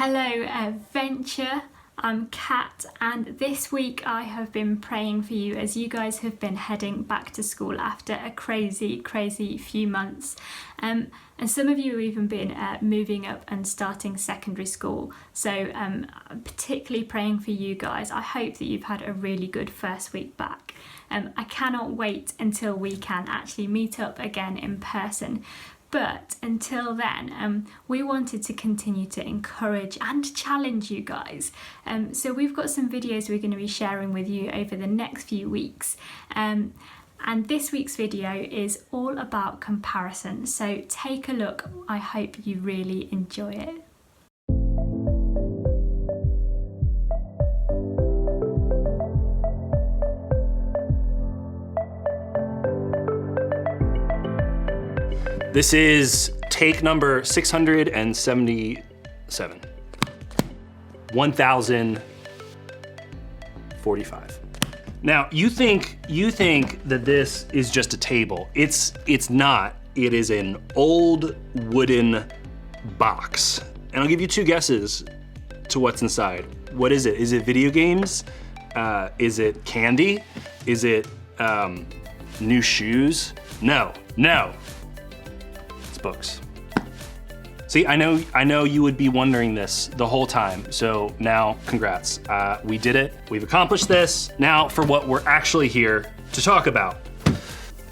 Hello Adventure, I'm Kat, and this week I have been praying for you as you guys have been heading back to school after a crazy few months. And some of you have even been moving up and starting secondary school. So I'm particularly praying for you guys. I hope that you've had a really good first week back. I cannot wait until we can actually meet up again in person. But until then, we wanted to continue to encourage and challenge you guys. So we've got some videos we're going to be sharing with you over the next few weeks. And this week's video is all about comparison. So take a look. I hope you really enjoy it. This is take number 677. 1045. Now, you think that this is just a table. It's not. It is an old wooden box. And I'll give you two guesses to what's inside. What is it? Is it video games? Is it candy? Is it new shoes? No. Books. See, I know you would be wondering this the whole time, so now congrats. We did it, we've accomplished this. Now for what we're actually here to talk about.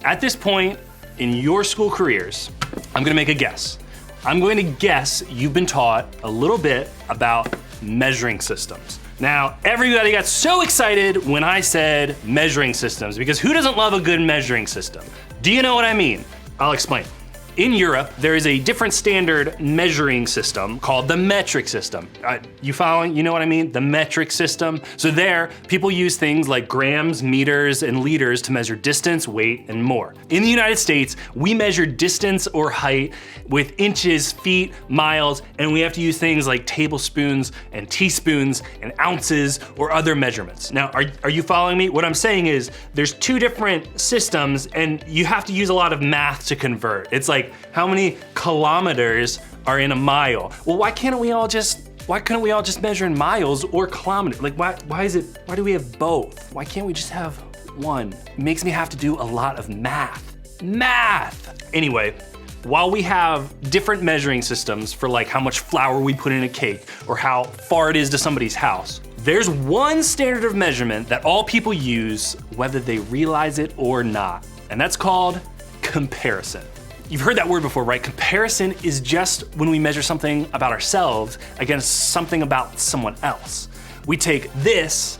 At this point in your school careers, I'm gonna make a guess. I'm going to guess you've been taught a little bit about measuring systems. Now, everybody got so excited when I said measuring systems, because who doesn't love a good measuring system? Do you know what I mean? I'll explain. In Europe, there is a different standard measuring system called the metric system. You following? You know what I mean? The metric system. So there, people use things like grams, meters, and liters to measure distance, weight, and more. In the United States, we measure distance or height with inches, feet, miles, and we have to use things like tablespoons and teaspoons and ounces or other measurements. Now, are you following me? What I'm saying is there's two different systems and you have to use a lot of math to convert. It's like, how many kilometers are in a mile? Well, why couldn't we all just measure in miles or kilometers? Like, why do we have both? Why can't we just have one? It makes me have to do a lot of math. Anyway, while we have different measuring systems for like how much flour we put in a cake or how far it is to somebody's house, there's one standard of measurement that all people use whether they realize it or not, and that's called comparison. You've heard that word before, right? Comparison is just when we measure something about ourselves against something about someone else. We take this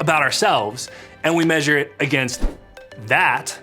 about ourselves and we measure it against that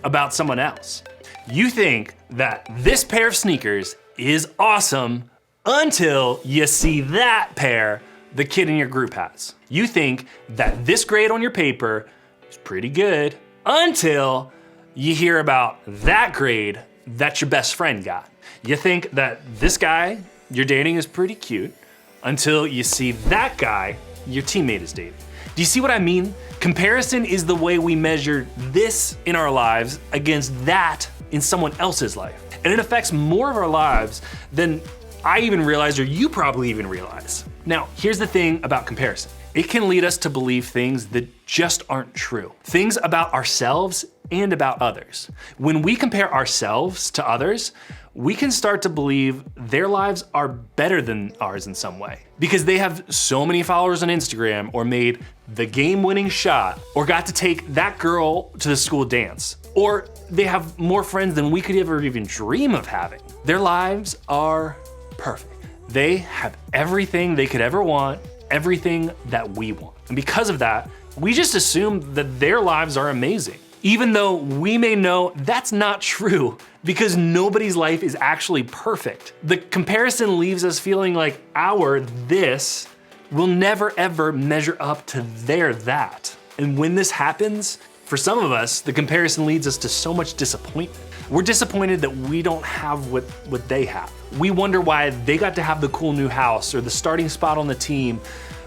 about someone else. You think that this pair of sneakers is awesome until you see that pair the kid in your group has. You think that this grade on your paper is pretty good until you hear about that grade that your best friend got. You think that this guy you're dating is pretty cute until you see that guy your teammate is dating. Do you see what I mean? Comparison is the way we measure this in our lives against that in someone else's life. And it affects more of our lives than I even realized, or you probably even realize. Now, here's the thing about comparison. It can lead us to believe things that just aren't true. Things about ourselves and about others. When we compare ourselves to others, we can start to believe their lives are better than ours in some way because they have so many followers on Instagram or made the game-winning shot or got to take that girl to the school dance, or they have more friends than we could ever even dream of having. Their lives are perfect. They have everything they could ever want, everything that we want. And because of that, we just assume that their lives are amazing, even though we may know that's not true because nobody's life is actually perfect. The comparison leaves us feeling like our this will never ever measure up to their that. And when this happens, for some of us, the comparison leads us to so much disappointment. We're disappointed that we don't have what they have. We wonder why they got to have the cool new house or the starting spot on the team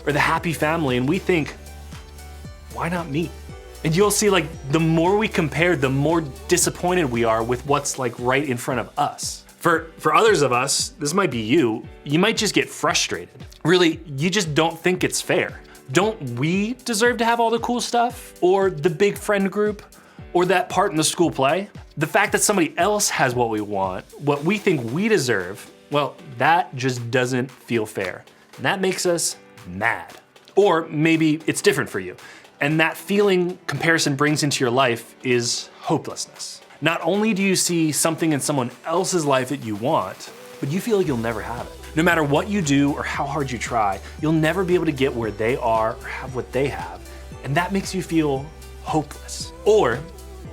or the happy family, and we think, why not me? And you'll see, like, the more we compare, the more disappointed we are with what's like right in front of us. For others of us, this might be you might just get frustrated. Really, you just don't think it's fair. Don't we deserve to have all the cool stuff? Or the big friend group? Or that part in the school play? The fact that somebody else has what we want, what we think we deserve, well, that just doesn't feel fair. And that makes us mad. Or maybe it's different for you. And that feeling comparison brings into your life is hopelessness. Not only do you see something in someone else's life that you want, but you feel like you'll never have it. No matter what you do or how hard you try, you'll never be able to get where they are or have what they have. And that makes you feel hopeless. Or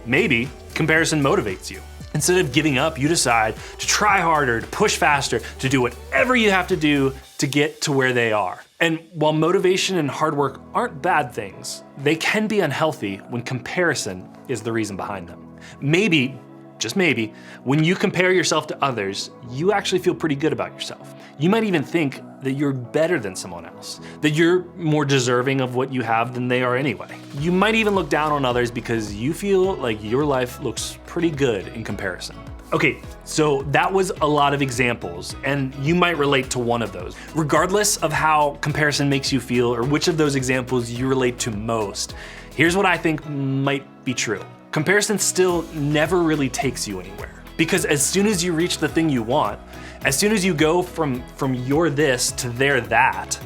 maybe comparison motivates you. Instead of giving up, you decide to try harder, to push faster, to do whatever you have to do to get to where they are. And while motivation and hard work aren't bad things, they can be unhealthy when comparison is the reason behind them. Maybe, just maybe, when you compare yourself to others, you actually feel pretty good about yourself. You might even think that you're better than someone else, that you're more deserving of what you have than they are anyway. You might even look down on others because you feel like your life looks pretty good in comparison. Okay, so that was a lot of examples, and you might relate to one of those. Regardless of how comparison makes you feel or which of those examples you relate to most, here's what I think might be true. Comparison still never really takes you anywhere. Because as soon as you reach the thing you want, as soon as you go from your this to their that,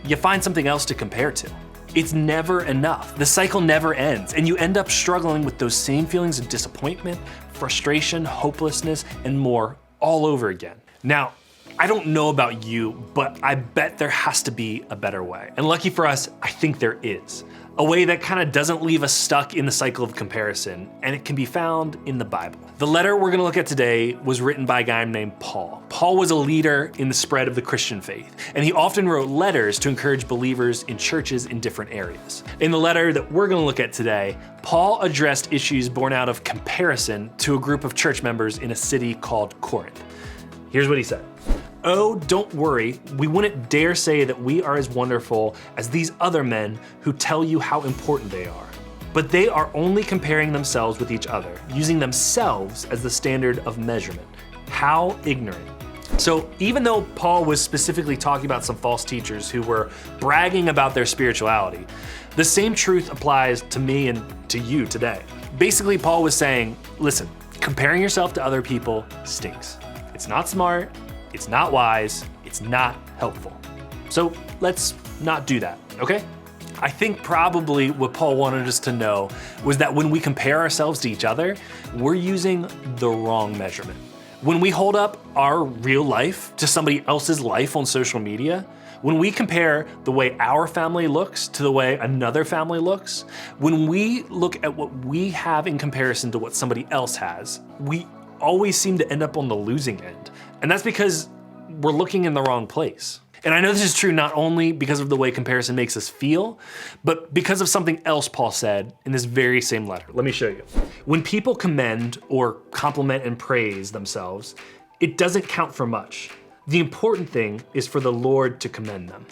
you find something else to compare to. It's never enough. The cycle never ends, and you end up struggling with those same feelings of disappointment, frustration, hopelessness, and more all over again. Now, I don't know about you, but I bet there has to be a better way. And lucky for us, I think there is. A way that kind of doesn't leave us stuck in the cycle of comparison, and it can be found in the Bible. The letter we're gonna look at today was written by a guy named Paul. Paul was a leader in the spread of the Christian faith, and he often wrote letters to encourage believers in churches in different areas. In the letter that we're gonna look at today, Paul addressed issues born out of comparison to a group of church members in a city called Corinth. Here's what he said. "Oh, don't worry, we wouldn't dare say that we are as wonderful as these other men who tell you how important they are. But they are only comparing themselves with each other, using themselves as the standard of measurement. How ignorant." So even though Paul was specifically talking about some false teachers who were bragging about their spirituality, the same truth applies to me and to you today. Basically, Paul was saying, listen, comparing yourself to other people stinks. It's not smart. It's not wise, it's not helpful. So let's not do that, okay? I think probably what Paul wanted us to know was that when we compare ourselves to each other, we're using the wrong measurement. When we hold up our real life to somebody else's life on social media, when we compare the way our family looks to the way another family looks, when we look at what we have in comparison to what somebody else has, we always seem to end up on the losing end. And that's because we're looking in the wrong place. And I know this is true not only because of the way comparison makes us feel, but because of something else Paul said in this very same letter. Let me show you. When people commend or compliment and praise themselves, it doesn't count for much. The important thing is for the Lord to commend them.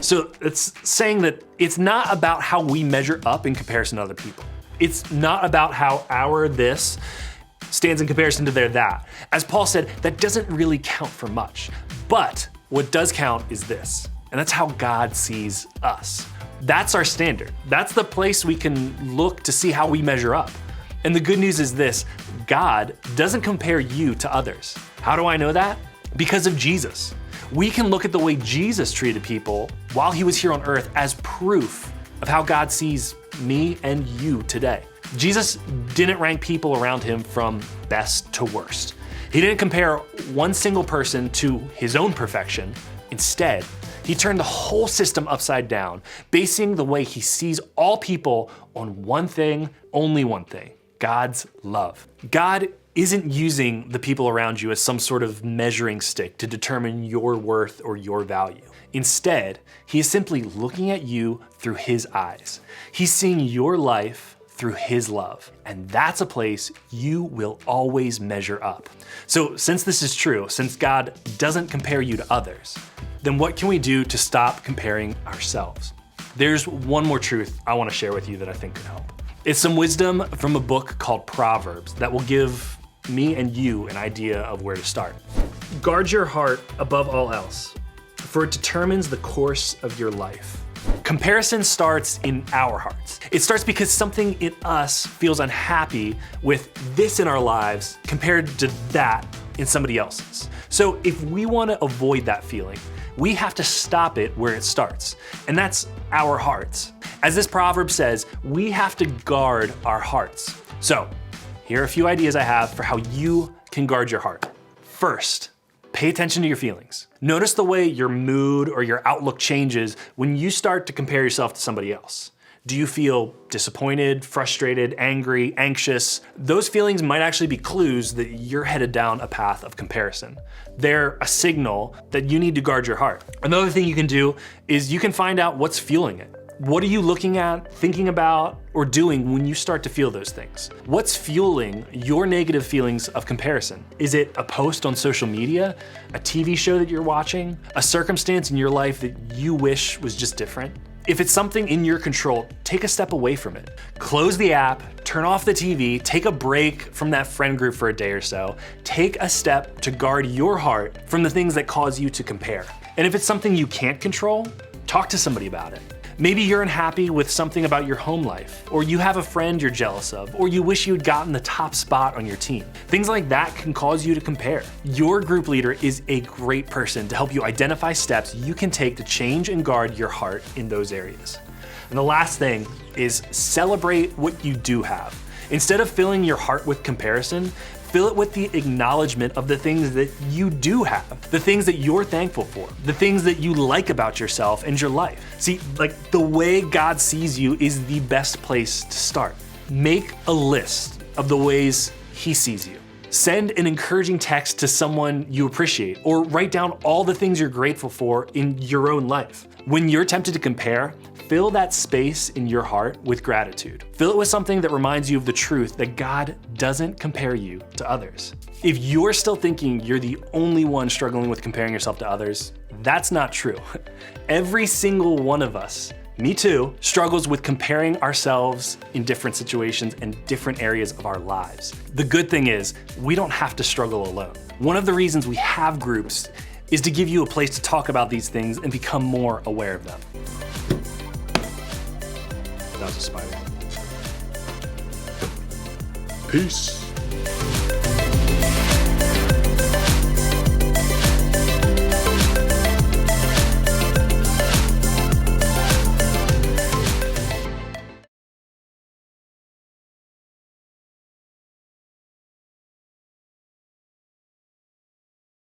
So it's saying that it's not about how we measure up in comparison to other people. It's not about how our this stands in comparison to their that. As Paul said, that doesn't really count for much. But what does count is this, and that's how God sees us. That's our standard. That's the place we can look to see how we measure up. And the good news is this, God doesn't compare you to others. How do I know that? Because of Jesus. We can look at the way Jesus treated people while he was here on earth as proof of how God sees me and you today. Jesus didn't rank people around him from best to worst. He didn't compare one single person to his own perfection. Instead, he turned the whole system upside down, basing the way he sees all people on one thing, only one thing, God's love. God isn't using the people around you as some sort of measuring stick to determine your worth or your value. Instead, he is simply looking at you through his eyes. He's seeing your life through his love. And that's a place you will always measure up. So since this is true, since God doesn't compare you to others, then what can we do to stop comparing ourselves? There's one more truth I want to share with you that I think could help. It's some wisdom from a book called Proverbs that will give me and you an idea of where to start. Guard your heart above all else, for it determines the course of your life. Comparison starts in our hearts. It starts because something in us feels unhappy with this in our lives compared to that in somebody else's. So if we want to avoid that feeling, we have to stop it where it starts, and that's our hearts. As this proverb says, we have to guard our hearts. So here are a few ideas I have for how you can guard your heart. First, pay attention to your feelings. Notice the way your mood or your outlook changes when you start to compare yourself to somebody else. Do you feel disappointed, frustrated, angry, anxious? Those feelings might actually be clues that you're headed down a path of comparison. They're a signal that you need to guard your heart. Another thing you can do is you can find out what's fueling it. What are you looking at, thinking about, or doing when you start to feel those things? What's fueling your negative feelings of comparison? Is it a post on social media, a TV show that you're watching, a circumstance in your life that you wish was just different? If it's something in your control, take a step away from it. Close the app, turn off the TV, take a break from that friend group for a day or so. Take a step to guard your heart from the things that cause you to compare. And if it's something you can't control, talk to somebody about it. Maybe you're unhappy with something about your home life, or you have a friend you're jealous of, or you wish you had gotten the top spot on your team. Things like that can cause you to compare. Your group leader is a great person to help you identify steps you can take to change and guard your heart in those areas. And the last thing is celebrate what you do have. Instead of filling your heart with comparison, fill it with the acknowledgement of the things that you do have, the things that you're thankful for, the things that you like about yourself and your life. See, like the way God sees you is the best place to start. Make a list of the ways He sees you. Send an encouraging text to someone you appreciate, or write down all the things you're grateful for in your own life. When you're tempted to compare, fill that space in your heart with gratitude. Fill it with something that reminds you of the truth that God doesn't compare you to others. If you're still thinking you're the only one struggling with comparing yourself to others, that's not true. Every single one of us, me too, struggles with comparing ourselves in different situations and different areas of our lives. The good thing is, we don't have to struggle alone. One of the reasons we have groups is to give you a place to talk about these things and become more aware of them. That was a spider. Peace.